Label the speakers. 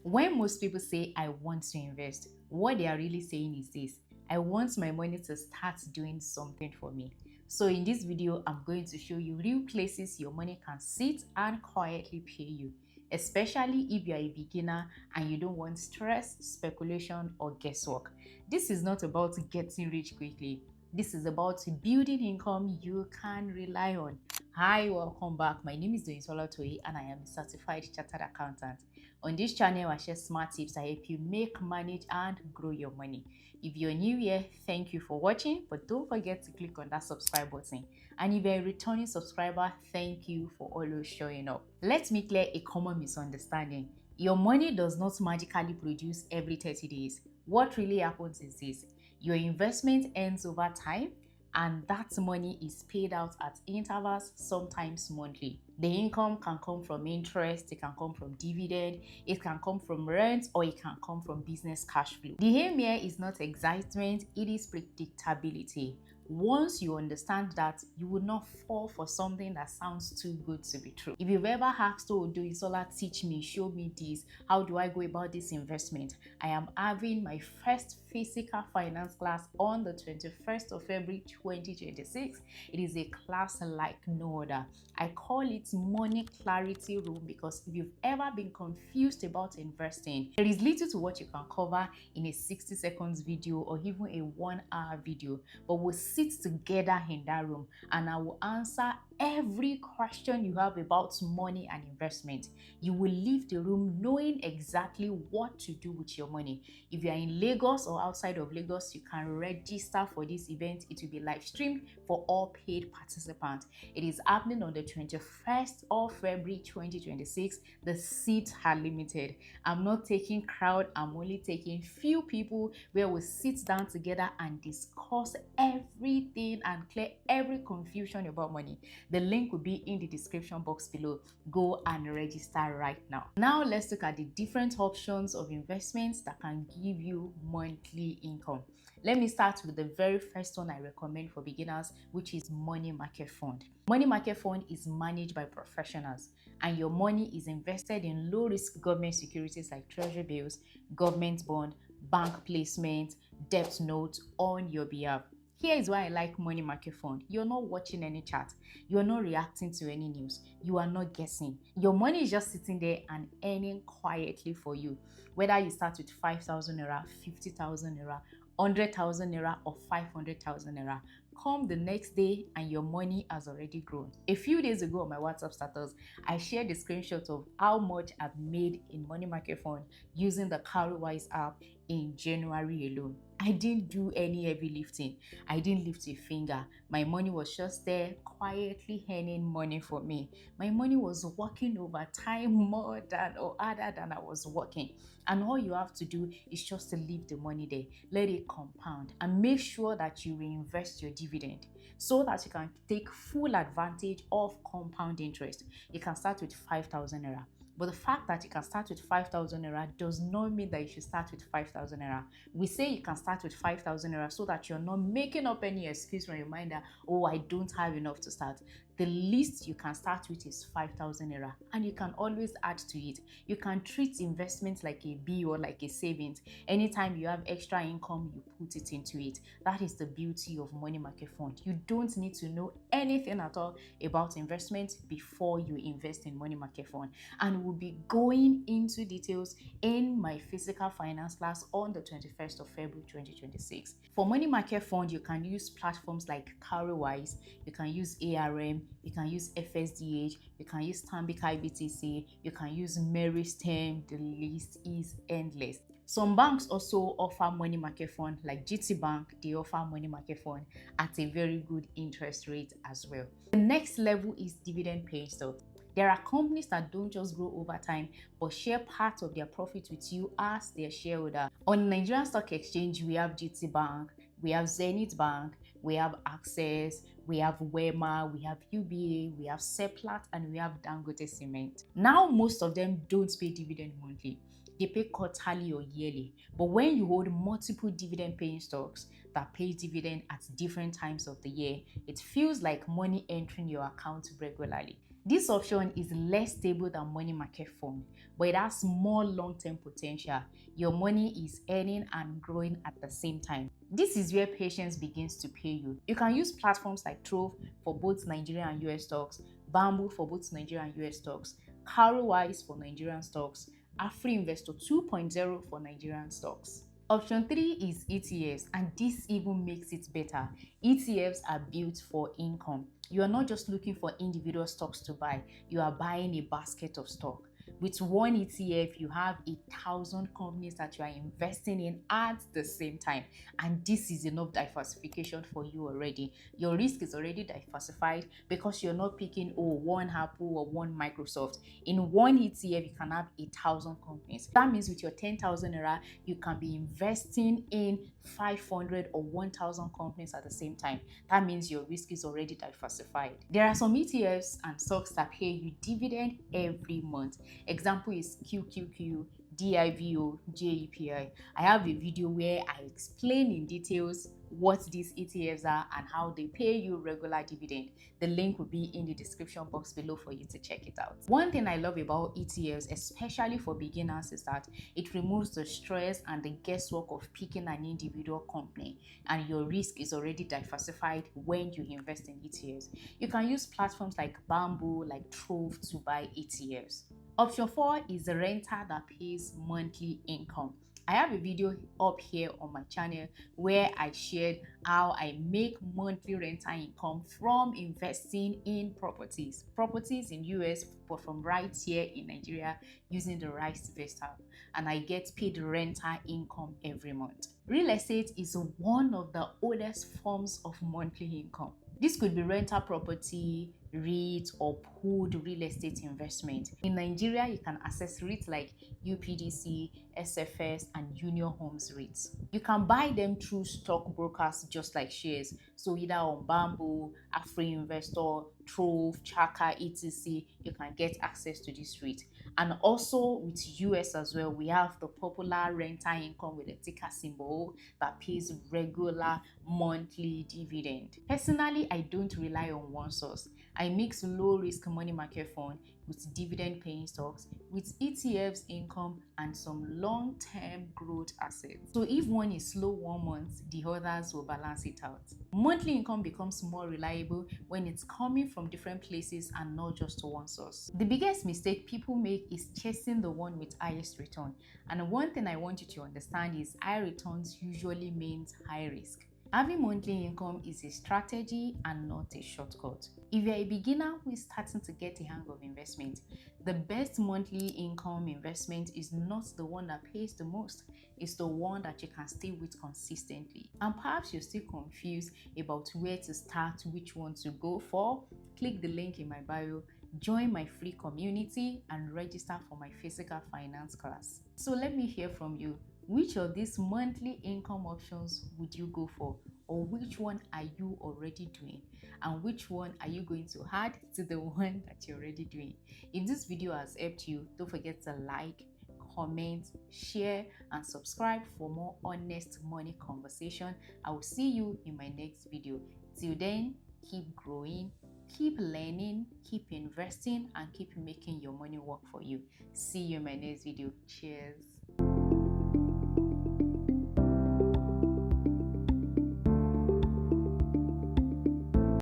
Speaker 1: When most people say, I want to invest, what they are really saying is this: I want my money to start doing something for me. So in this video, I'm going to show you real places your money can sit and quietly pay you, especially if you're a beginner and you don't want stress, speculation, or guesswork. This is not about getting rich quickly. This is about building income you can rely on. Hi, welcome back. My name is Toyi and I am a certified chartered accountant. On this channel, I share smart tips that help you make, manage, and grow your money. If you're new here, thank you for watching, but don't forget to click on that subscribe button. And if you're a returning subscriber, thank you for always showing up. Let me clear a common misunderstanding. Your money does not magically produce every 30 days. What really happens is this: your investment ends over time, and that money is paid out at intervals, sometimes monthly. The income can come from interest, it can come from dividend, it can come from rent, or it can come from business cash flow. The aim here is not excitement, it is predictability. Once you understand that, you will not fall for something that sounds too good to be true. If you've ever asked, oh, Doinsola, teach me, show me this, how do I go about this investment? I am having my first physical finance class on the 21st of February 2026. It is a class like no other. I call it Money Clarity Room because if you've ever been confused about investing, there is little to what you can cover in a 60 seconds video or even a 1 hour video, but we'll sit together in that room and I will answer every question you have about money and investment. You will leave the room knowing exactly what to do with your money. If you are in Lagos or outside of Lagos, you can register for this event. It will be live streamed for all paid participants. It is happening on the 21st of February 2026. The seats are limited. I'm not taking crowd, I'm only taking few people where we sit down together and discuss everything and clear every confusion about money. The link will be in the description box below. Go and register right now. Now let's look at the different options of investments that can give you monthly income. Let me start with the very first one I recommend for beginners, which is money market fund. Money market fund is managed by professionals and your money is invested in low risk government securities like treasury bills, government bond, bank placement, debt notes on your behalf. Here is why I like money market fund. You're not watching any chart. You're not reacting to any news. You are not guessing. Your money is just sitting there and earning quietly for you. Whether you start with 5,000 naira, 50,000 naira, 100,000 naira or 500,000 naira, come the next day and your money has already grown. A few days ago on my WhatsApp status, I shared a screenshot of how much I've made in money market fund using the Cowrywise app in January alone. I didn't do any heavy lifting. I didn't lift a finger. My money was just there quietly earning money for me. My money was working over time more than or harder than I was working. And all you have to do is just to leave the money there, let it compound, and make sure that you reinvest your dividend so that you can take full advantage of compound interest. You can start with 5,000 naira. But the fact that you can start with 5,000 naira does not mean that you should start with 5,000 naira. We say you can start with 5,000 naira so that you're not making up any excuse from your mind that, oh, I don't have enough to start. The least you can start with is 5,000 naira, and you can always add to it. You can treat investments like a bill or like a savings. Anytime you have extra income, you put it into it. That is the beauty of money market fund. You don't need to know anything at all about investment before you invest in money market fund. And we'll be going into details in my physical finance class on the 21st of February 2026. For money market fund, you can use platforms like Cowrywise, you can use ARM, you can use FSDH, you can use Stanbic IBTC, you can use Meristem. The list is endless. Some banks also offer money market fund, like GT Bank. They offer money market fund at a very good interest rate as well. The next level is dividend-paying stock. There are companies that don't just grow over time, but share part of their profit with you as their shareholder. On Nigerian Stock Exchange, we have GT Bank, we have Zenith Bank, we have Access, we have Wema, we have UBA, we have Seplat, and we have Dangote Cement. Now, most of them don't pay dividend monthly. They pay quarterly or yearly. But when you hold multiple dividend-paying stocks that pay dividend at different times of the year, it feels like money entering your account regularly. This option is less stable than money market fund, but it has more long-term potential. Your money is earning and growing at the same time. This is where patience begins to pay you. You can use platforms like Trove for both Nigerian and US stocks, Bamboo for both Nigerian and US stocks, Cowrywise for Nigerian stocks, Investor 2.0 for Nigerian stocks. Option 3 is ETFs, and this even makes it better. ETFs are built for income. You are not just looking for individual stocks to buy, you are buying a basket of stock. With one ETF, you have 1,000 companies that you are investing in at the same time. And this is enough diversification for you already. Your risk is already diversified because you're not picking, one Apple or one Microsoft. In one ETF, you can have 1,000 companies. That means with your 10,000 naira, you can be investing in 500 or 1,000 companies at the same time. That means your risk is already diversified. There are some ETFs and stocks that pay you dividend every month. Example is QQQI, DIVO, JEPI. I have a video where I explain in details what these ETFs are and how they pay you regular dividend. The link will be in the description box below for you to check it out. One thing I love about ETFs, especially for beginners, is that it removes the stress and the guesswork of picking an individual company, and your risk is already diversified when you invest in ETFs. You can use platforms like Bamboo, like Trove to buy ETFs. Option 4 is the renter that pays monthly income. I have a video up here on my channel where I shared how I make monthly rental income from investing in properties in US, but from right here in Nigeria using the REITs app, and I get paid rental income every month. Real estate is one of the oldest forms of monthly income. This could be rental property, REITs, or pooled real estate investment. In Nigeria, you can access REITs like UPDC, SFS, and Union Homes REITs. You can buy them through stockbrokers just like shares. So either on Bamboo, Investor, Trove, Chaka, etc., you can get access to this REIT. And also with US as well, we have the popular rental income with a ticker symbol that pays regular monthly dividend. Personally, I don't rely on one source. I mix low risk money market fund with dividend paying stocks, with ETFs income, and some long-term growth assets. So if one is slow one month, the others will balance it out. Monthly income becomes more reliable when it's coming from different places and not just one source. The biggest mistake people make is chasing the one with highest return. And one thing I want you to understand is high returns usually means high risk. Having monthly income is a strategy and not a shortcut. If you're a beginner who is starting to get a hang of investment, the best monthly income investment is not the one that pays the most. It's the one that you can stay with consistently. And perhaps you're still confused about where to start, which one to go for. Click the link in my bio, join my free community, and register for my physical finance class. So let me hear from you. Which of these monthly income options would you go for? Or which one are you already doing? And which one are you going to add to the one that you're already doing? If this video has helped you, don't forget to like, comment, share, and subscribe for more honest money conversation. I will see you in my next video. Till then, keep growing, keep learning, keep investing, and keep making your money work for you. See you in my next video. Cheers.